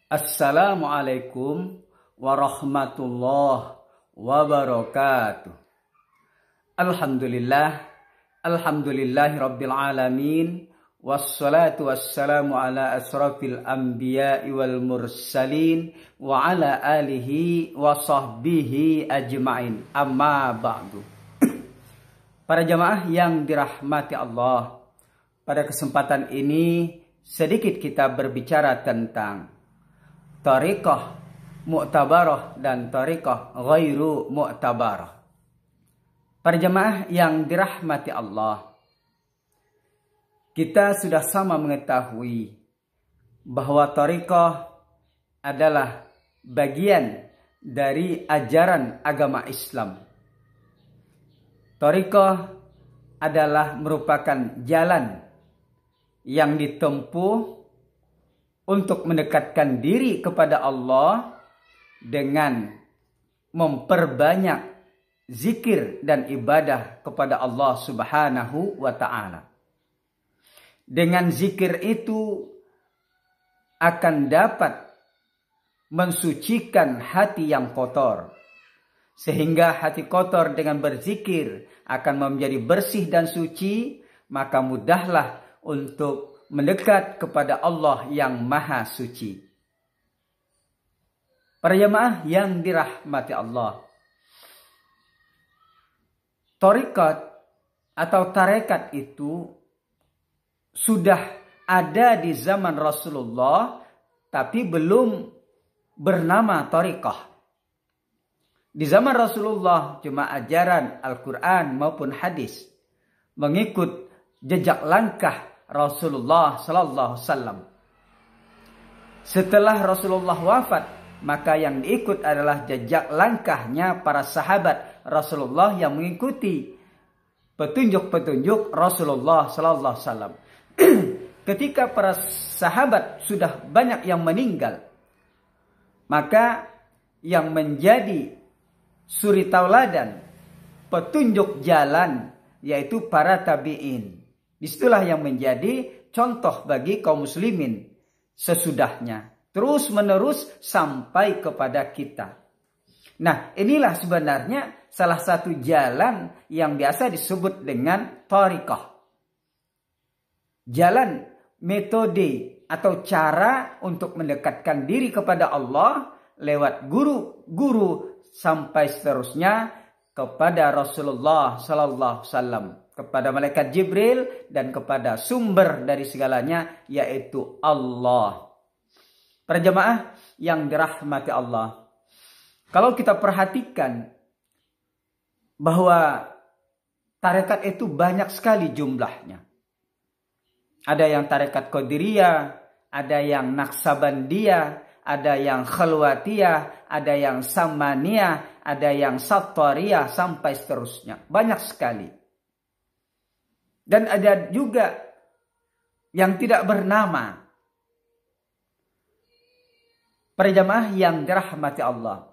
Assalamualaikum warahmatullahi wabarakatuh. Alhamdulillahi rabbil alamin. Wassalatu wassalamu ala asrafil anbiya'i wal mursalin wa ala alihi wa sahbihi ajma'in. Amma ba'du. Para jamaah yang dirahmati Allah, pada kesempatan ini sedikit kita berbicara tentang thariqah mu'tabarah dan thariqah ghairu mu'tabarah. Para jemaah yang dirahmati Allah, kita sudah sama mengetahui bahwa thariqah adalah bagian dari ajaran agama Islam. Thariqah adalah merupakan jalan yang ditempuh untuk mendekatkan diri kepada Allah dengan memperbanyak zikir dan ibadah kepada Allah Subhanahu wa ta'ala. Dengan zikir itu akan dapat mensucikan hati yang kotor. Sehingga hati kotor dengan berzikir akan menjadi bersih dan suci, maka mudahlah untuk mendekat kepada Allah yang maha suci. Para jemaah yang dirahmati Allah, thariqat atau tarekat itu sudah ada di zaman Rasulullah, tapi belum bernama thariqah. Di zaman Rasulullah cuma ajaran Al-Quran maupun hadis, mengikut jejak langkah Rasulullah sallallahu alaihi wasallam. Setelah Rasulullah wafat, maka yang diikut adalah jejak langkahnya para sahabat Rasulullah yang mengikuti petunjuk-petunjuk Rasulullah sallallahu alaihi wasallam. Ketika para sahabat sudah banyak yang meninggal, maka yang menjadi suri tauladan, petunjuk jalan, yaitu para tabi'in. Disitulah yang menjadi contoh bagi kaum muslimin sesudahnya, terus menerus sampai kepada kita. Nah, inilah sebenarnya salah satu jalan yang biasa disebut dengan thariqah. Jalan, metode atau cara untuk mendekatkan diri kepada Allah lewat guru-guru sampai seterusnya kepada Rasulullah sallallahu alaihi wasallam, kepada malaikat Jibril, dan kepada sumber dari segalanya, yaitu Allah. Para jemaah yang dirahmati Allah, kalau kita perhatikan bahwa tarekat itu banyak sekali jumlahnya. Ada yang tarekat Qadiriyah, ada yang Naksabandiyah, ada yang Khalwatiyah, ada yang Samaniyah, ada yang Sattariyah, sampai seterusnya. Banyak sekali. Dan ada juga yang tidak bernama. Para jamaah yang dirahmati Allah,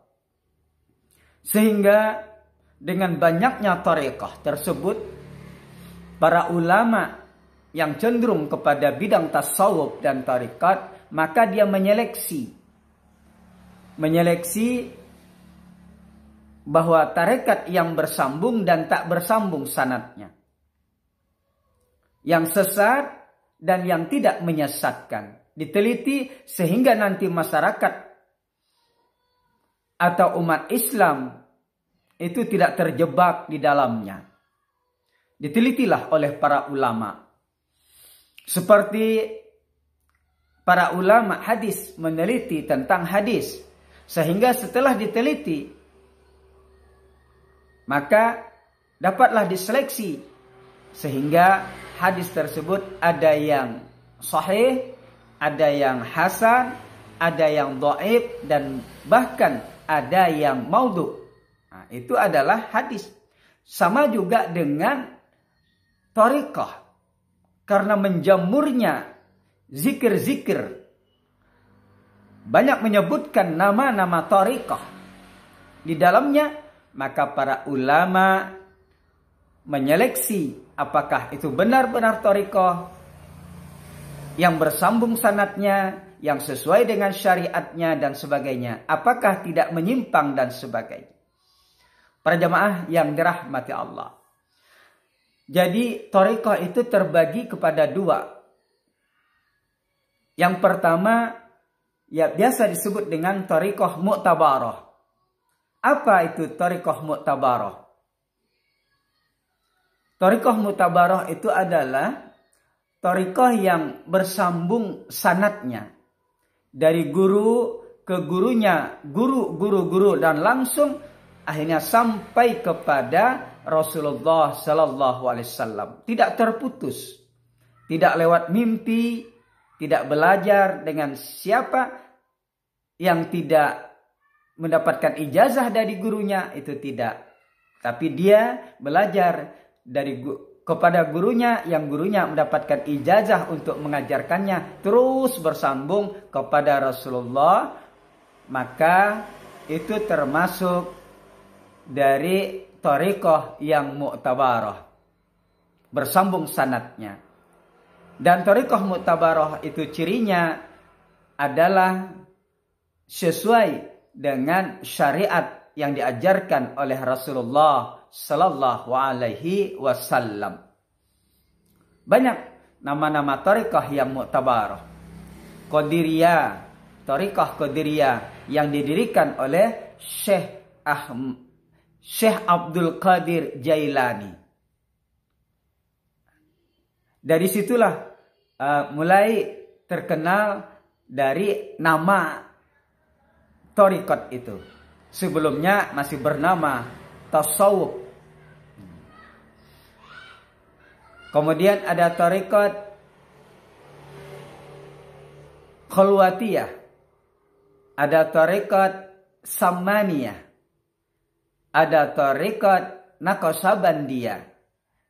sehingga dengan banyaknya thariqah tersebut, para ulama yang cenderung kepada bidang tasawuf dan thariqat, maka dia menyeleksi bahwa tarekat yang bersambung dan tak bersambung sanadnya, yang sesat dan yang tidak menyesatkan, diteliti sehingga nanti masyarakat atau umat Islam itu tidak terjebak di dalamnya. Ditelitilah oleh para ulama. Seperti para ulama hadis meneliti tentang hadis, sehingga setelah diteliti maka dapatlah diseleksi sehingga hadis tersebut ada yang sahih, ada yang hasan, ada yang dhaif, dan bahkan ada yang maudhu. Nah, itu adalah hadis. Sama juga dengan thariqah. Karena menjamurnya zikir-zikir, banyak menyebutkan nama-nama thariqah di dalamnya, maka para ulama menyeleksi apakah itu benar-benar thariqah yang bersambung sanadnya, yang sesuai dengan syariatnya dan sebagainya. Apakah tidak menyimpang dan sebagainya. Para jamaah yang dirahmati Allah. Jadi thariqah itu terbagi kepada dua. Yang pertama, ya biasa disebut dengan thariqah mu'tabarah. Apa itu thariqah mu'tabarah? Thariqah mu'tabarah itu adalah thariqah yang bersambung sanadnya. Dari guru ke gurunya, guru, dan langsung akhirnya sampai kepada Rasulullah Sallallahu Alaihi Wasallam. Tidak terputus. Tidak lewat mimpi, tidak belajar dengan siapa yang tidak mendapatkan ijazah dari gurunya, itu tidak. Tapi dia belajar kepada gurunya, yang gurunya mendapatkan ijazah untuk mengajarkannya, terus bersambung kepada Rasulullah, maka itu termasuk dari thariqah yang mu'tabarah, bersambung sanadnya. Dan thariqah mu'tabarah itu cirinya adalah sesuai dengan syariat yang diajarkan oleh Rasulullah Sallallahu Alaihi Wasallam. Banyak nama-nama thariqah yang mu'tabarah. Qadiriyah, thariqah Qadiriyah yang didirikan oleh Syekh Abdul Qadir Jailani. Dari situlah mulai terkenal dari nama thariqat itu. Sebelumnya masih bernama tasawuf. Kemudian ada thariqat Khalwatiyah. Ada thariqat Samaniyah. Ada thariqat Naqsyabandiyah.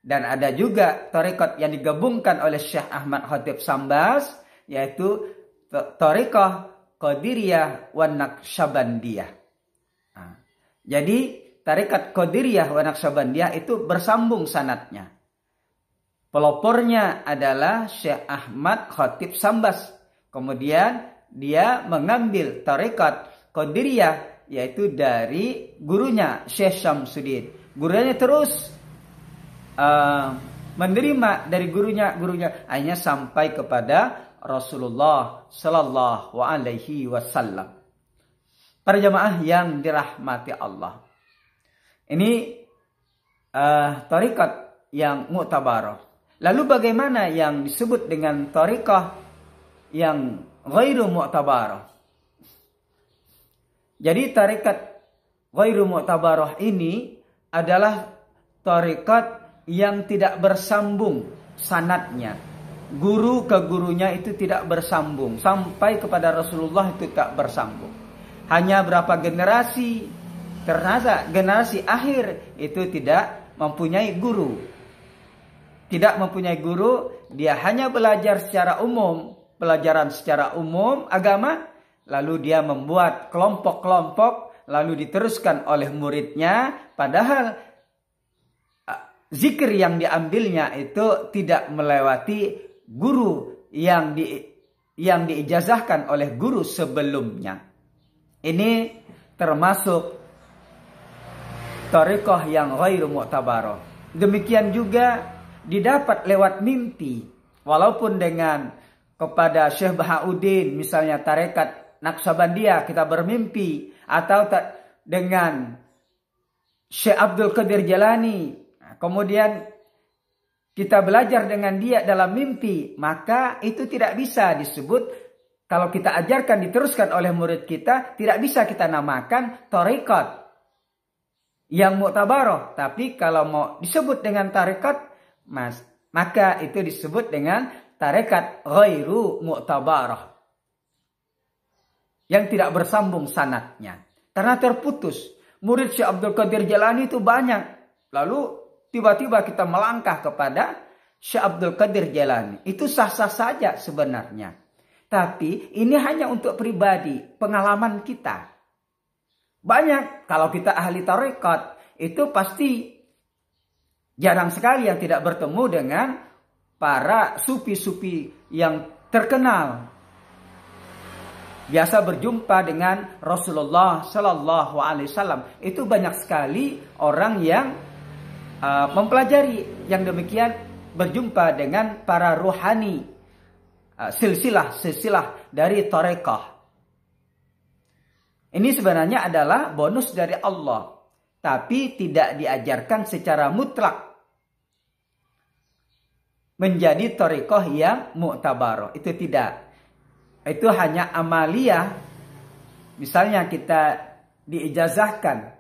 Dan ada juga thariqat yang digabungkan oleh Syekh Ahmad Khatib Sambas, yaitu thariqah Qadiriyah wa Naqsyabandiyah. Nah, jadi thariqat Qadiriyah wa Naqsyabandiyah itu bersambung sanadnya. Pelopornya adalah Syekh Ahmad Khatib Sambas. Kemudian dia mengambil thariqat Qadiriyah, yaitu dari gurunya Syekh Syamsuddin. Gurunya terus menerima dari gurunya akhirnya sampai kepada Rasulullah Sallallahu Alaihi Wasallam. Para jamaah yang dirahmati Allah, ini thariqat yang mu'tabarah. Lalu bagaimana yang disebut dengan thariqah yang ghairu mu'tabarah? Jadi thariqat ghairu mu'tabarah ini adalah thariqat yang tidak bersambung sanadnya. Guru ke gurunya itu tidak bersambung. Sampai kepada Rasulullah itu tak bersambung. Hanya berapa generasi, ternyata generasi akhir itu tidak mempunyai guru. Tidak mempunyai guru, dia hanya belajar secara umum, pelajaran secara umum agama, lalu dia membuat kelompok-kelompok, lalu diteruskan oleh muridnya, padahal zikir yang diambilnya itu tidak melewati guru yang diijazahkan oleh guru sebelumnya. Ini termasuk thariqah yang ghairu mu'tabarah. Demikian juga didapat lewat mimpi, walaupun dengan kepada Syekh Bahauddin misalnya tarekat Naqsyabandiyah kita bermimpi, atau dengan Syekh Abdul Qadir Jalani, kemudian kita belajar dengan dia dalam mimpi, maka itu tidak bisa disebut, kalau kita ajarkan diteruskan oleh murid kita, tidak bisa kita namakan thariqat yang mu'tabarah. Tapi kalau mau disebut dengan thariqat, maka itu disebut dengan tarekat ghairu mu'tabarah, yang tidak bersambung sanadnya karena terputus. Murid Syekh Abdul Qadir Jalani itu banyak, lalu tiba-tiba kita melangkah kepada Syekh Abdul Qadir Jalani. Itu sah-sah saja sebenarnya, tapi ini hanya untuk pribadi, pengalaman kita. Banyak kalau kita ahli tarekat itu pasti jarang sekali yang tidak bertemu dengan para sufi-sufi yang terkenal. biasa berjumpa dengan Rasulullah Sallallahu Alaihi Wasallam. Itu banyak sekali orang yang mempelajari yang demikian, berjumpa dengan para ruhani, silsilah dari tarekah. Ini sebenarnya adalah bonus dari Allah, tapi tidak diajarkan secara mutlak menjadi tarekah yang mu'tabarah. Itu tidak. Itu hanya amaliyah. Misalnya kita diijazahkan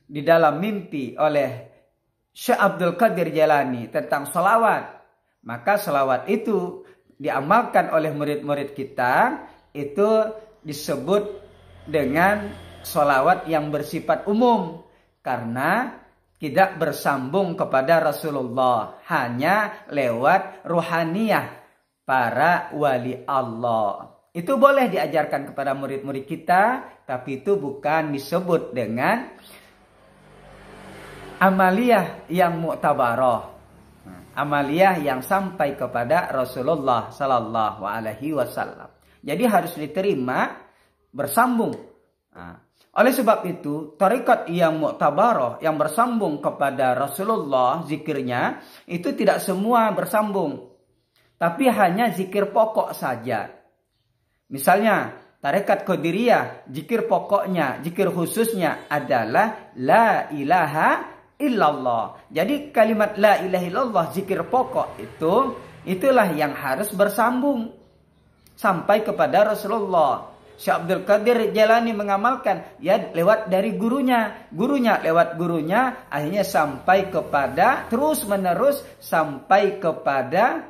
di dalam mimpi oleh Syekh Abdul Qadir Jailani tentang salawat, maka salawat itu diamalkan oleh murid-murid kita, itu disebut dengan salawat yang bersifat umum karena tidak bersambung kepada Rasulullah, hanya lewat ruhaniyah para wali Allah. Itu boleh diajarkan kepada murid-murid kita, tapi itu bukan disebut dengan amaliyah yang mu'tabarah, amaliyah yang sampai kepada Rasulullah Sallallahu Alaihi Wasallam. Jadi harus diterima bersambung. Oleh sebab itu, tarekat yang mu'tabarah, yang bersambung kepada Rasulullah, zikirnya itu tidak semua bersambung, tapi hanya zikir pokok saja. Misalnya tarekat Qadiriyah, zikir pokoknya, zikir khususnya adalah la ilaha illallah. Jadi kalimat la ilaha illallah, zikir pokok itulah yang harus bersambung sampai kepada Rasulullah. Syekh Abdul Qadir Jailani mengamalkan ya lewat dari gurunya lewat gurunya, akhirnya sampai kepada terus menerus sampai kepada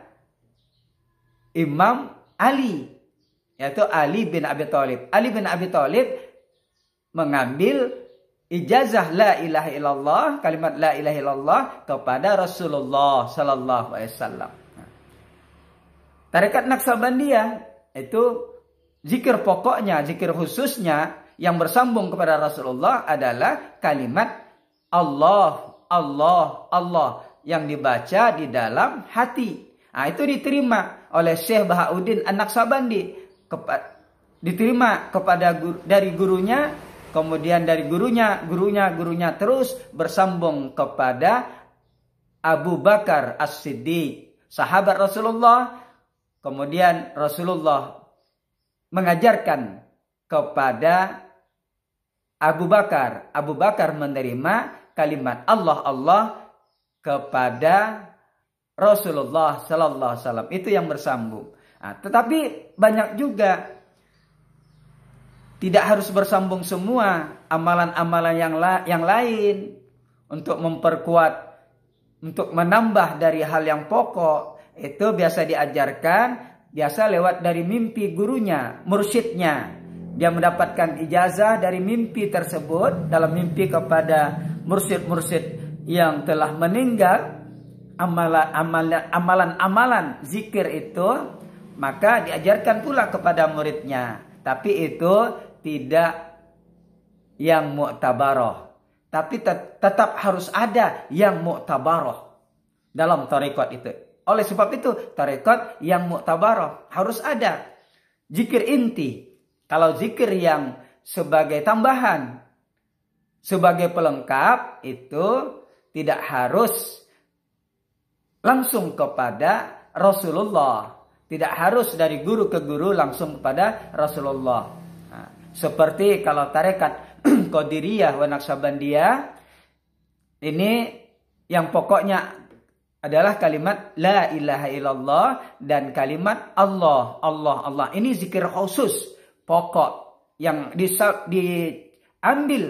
Imam Ali, yaitu Ali bin Abi Thalib. Ali bin Abi Thalib mengambil ijazah la ilaha illallah, kalimat la ilaha illallah kepada Rasulullah Sallallahu Alaihi Wasallam. Tarekat Naqsabandiyah itu zikir pokoknya, zikir khususnya yang bersambung kepada Rasulullah adalah kalimat Allah, Allah, Allah yang dibaca di dalam hati. Itu diterima oleh Syekh Bahauddin An-Naqsabandi, diterima dari gurunya, kemudian dari gurunya terus bersambung kepada Abu Bakar As-Siddiq, sahabat Rasulullah. Kemudian Rasulullah mengajarkan kepada Abu Bakar. Abu Bakar menerima kalimat Allah, Allah kepada Rasulullah Sallallahu Alaihi Wasallam. Itu yang bersambung. Tetapi banyak juga tidak harus bersambung semua amalan-amalan yang lain untuk memperkuat, untuk menambah dari hal yang pokok. Itu biasa diajarkan, biasa lewat dari mimpi gurunya, mursyidnya. Dia mendapatkan ijazah dari mimpi tersebut, dalam mimpi kepada mursyid-mursyid yang telah meninggal, amalan-amalan zikir itu, maka diajarkan pula kepada muridnya. Tapi itu tidak yang mu'tabarah. Tapi tetap harus ada yang mu'tabarah dalam tarekat itu. Oleh sebab itu, tarekat yang mu'tabarah harus ada zikir inti. Kalau zikir yang sebagai tambahan, sebagai pelengkap, itu tidak harus langsung kepada Rasulullah. Tidak harus dari guru ke guru langsung kepada Rasulullah. Seperti kalau tarekat Qadiriyah wa Naqsabandiyah, ini yang pokoknya adalah kalimat la ilaha illallah dan kalimat Allah, Allah, Allah. Ini zikir khusus pokok yang diambil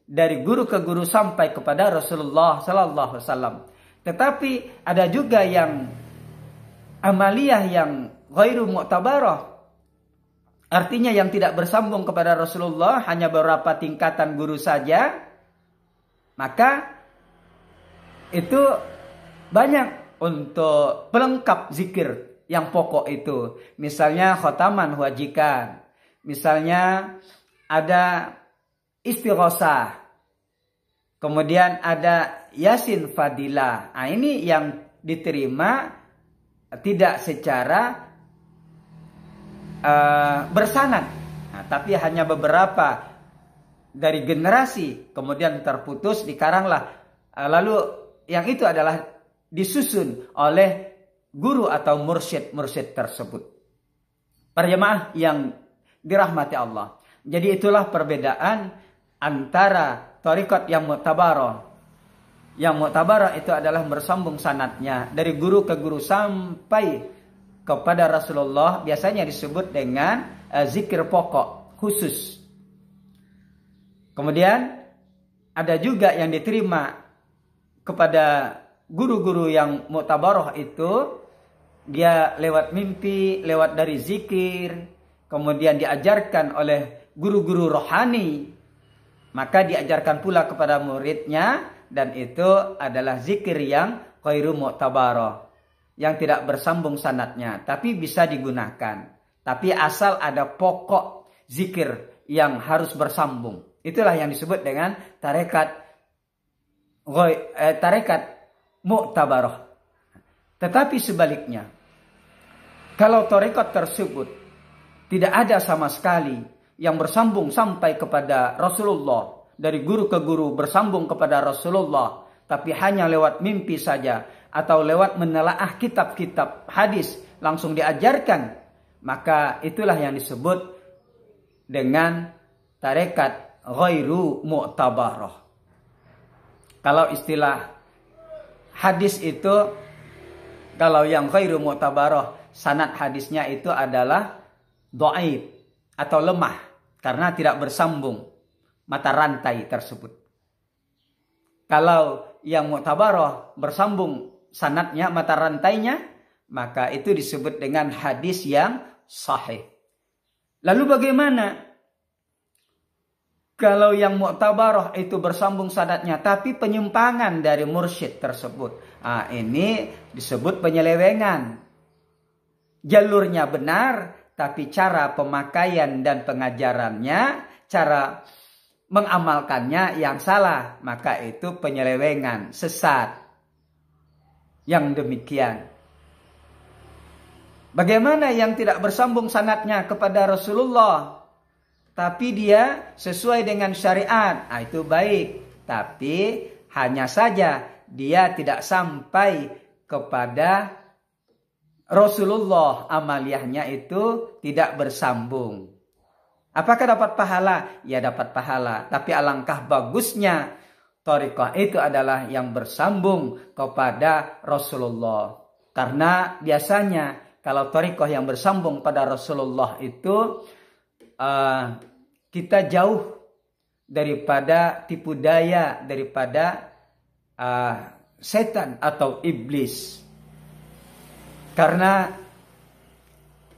dari guru ke guru sampai kepada Rasulullah Sallallahu Alaihi Wasallam. Tetapi ada juga yang amaliyah yang ghairu mu'tabarah, artinya yang tidak bersambung kepada Rasulullah, hanya beberapa tingkatan guru saja. Maka itu banyak untuk pelengkap zikir yang pokok itu. Misalnya khotaman wajikan. Misalnya ada istighosah. Kemudian ada yasin fadilah. Ini yang diterima tidak secara bersanad. tapi hanya beberapa dari generasi kemudian terputus, dikaranglah. Lalu yang itu adalah disusun oleh guru atau mursyid tersebut. Para jemaah yang dirahmati Allah. Jadi itulah perbedaan antara thariqat yang mu'tabarah. Yang mu'tabarah itu adalah bersambung sanadnya dari guru ke guru sampai kepada Rasulullah, biasanya disebut dengan zikir pokok khusus. Kemudian ada juga yang diterima kepada guru-guru yang mu'tabarah itu, dia lewat mimpi, lewat dari zikir, kemudian diajarkan oleh guru-guru rohani, maka diajarkan pula kepada muridnya, dan itu adalah zikir yang ghairu mu'tabarah, yang tidak bersambung sanadnya, tapi bisa digunakan. Tapi asal ada pokok zikir yang harus bersambung. Itulah yang disebut dengan tarekat mu'tabarah. Tetapi sebaliknya, kalau tarekat tersebut tidak ada sama sekali yang bersambung sampai kepada Rasulullah, dari guru ke guru bersambung kepada Rasulullah, tapi hanya lewat mimpi saja, atau lewat menelaah kitab-kitab hadis langsung diajarkan, maka itulah yang disebut dengan tarekat ghairu mu'tabarah. Kalau istilah hadis itu, kalau yang ghairu mu'tabarah, sanad hadisnya itu adalah dhaif atau lemah karena tidak bersambung mata rantai tersebut. Kalau yang mu'tabarah bersambung sanadnya, mata rantainya, maka itu disebut dengan hadis yang sahih. Lalu bagaimana kalau yang mu'tabarah itu bersambung sanadnya tapi penyimpangan dari mursyid tersebut? Ini disebut penyelewengan. Jalurnya benar, tapi cara pemakaian dan pengajarannya, cara mengamalkannya yang salah, maka itu penyelewengan, sesat. Yang demikian. Bagaimana yang tidak bersambung sanadnya kepada Rasulullah, tapi dia sesuai dengan syariat, itu baik. Tapi hanya saja dia tidak sampai kepada Rasulullah, amaliyahnya itu tidak bersambung. Apakah dapat pahala? Ya, dapat pahala. Tapi alangkah bagusnya thariqah itu adalah yang bersambung kepada Rasulullah. Karena biasanya kalau thariqah yang bersambung pada Rasulullah itu kita jauh daripada tipu daya, daripada setan atau iblis. Karena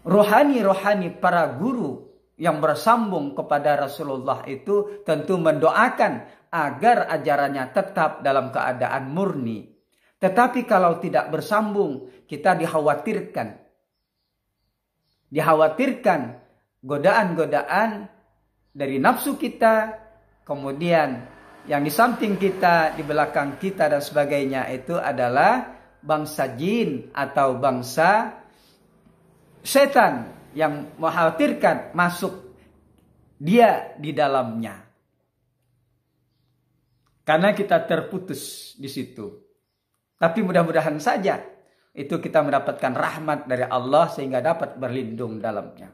rohani-rohani para guru yang bersambung kepada Rasulullah itu tentu mendoakan agar ajarannya tetap dalam keadaan murni. Tetapi kalau tidak bersambung, kita dikhawatirkan. Dikhawatirkan godaan-godaan dari nafsu kita, kemudian yang di samping kita, di belakang kita dan sebagainya itu adalah bangsa jin atau bangsa setan yang mengkhawatirkan masuk dia di dalamnya. Karena kita terputus di situ. Tapi mudah-mudahan saja itu kita mendapatkan rahmat dari Allah sehingga dapat berlindung dalamnya.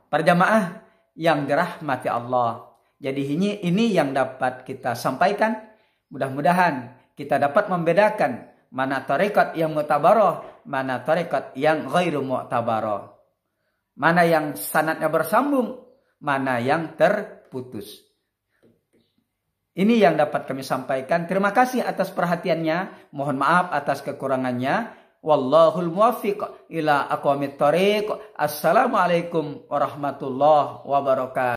Para jamaah yang dirahmati Allah. Jadi ini yang dapat kita sampaikan. Mudah-mudahan kita dapat membedakan mana tarekat yang mu'tabarah, mana tarekat yang ghairu mu'tabarah. Mana yang sanadnya bersambung, mana yang terputus. Ini yang dapat kami sampaikan. Terima kasih atas perhatiannya. Mohon maaf atas kekurangannya. Wallahul muwaffiq ila aqwamit thariq. Assalamualaikum warahmatullahi wabarakatuh.